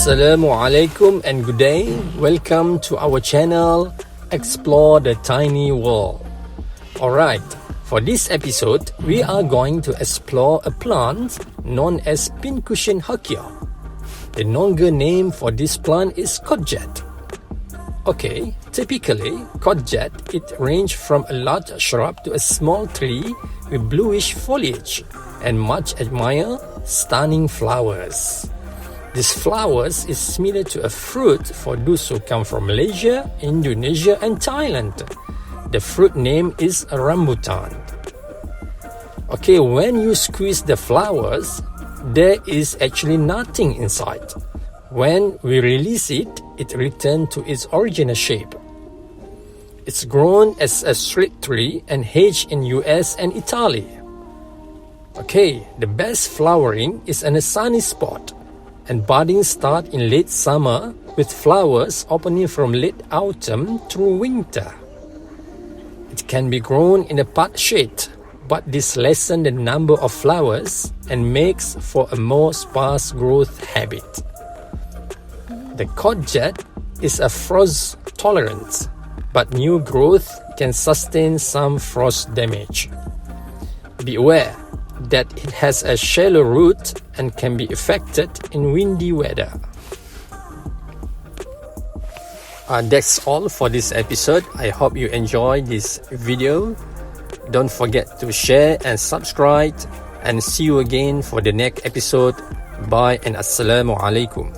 Assalamu alaikum and good day. Welcome to our channel, Explore the Tiny World. Alright, for this episode, we are going to explore a plant known as Pincushion Hakea. The longer name for this plant is courgette. Okay, typically, courgette, it ranges from a large shrub to a small tree with bluish foliage and much admire stunning flowers. These flowers is similar to a fruit for those who come from Malaysia, Indonesia and Thailand. The fruit name is a rambutan. Okay, when you squeeze the flowers, there is actually nothing inside. When we release it, it returns to its original shape. It's grown as a straight tree and hedged in US and Italy. Okay, the best flowering is in a sunny spot, and budding starts in late summer with flowers opening from late autumn through winter. It can be grown in a pot shade, but this lessens the number of flowers and makes for a more sparse growth habit. The courgette is a frost tolerant, but new growth can sustain some frost damage. Be aware that it has a shallow root and can be affected in windy weather. That's all for this episode. I hope you enjoyed this video. Don't forget to share and subscribe, and see you again for the next episode. Bye and Assalamu alaikum.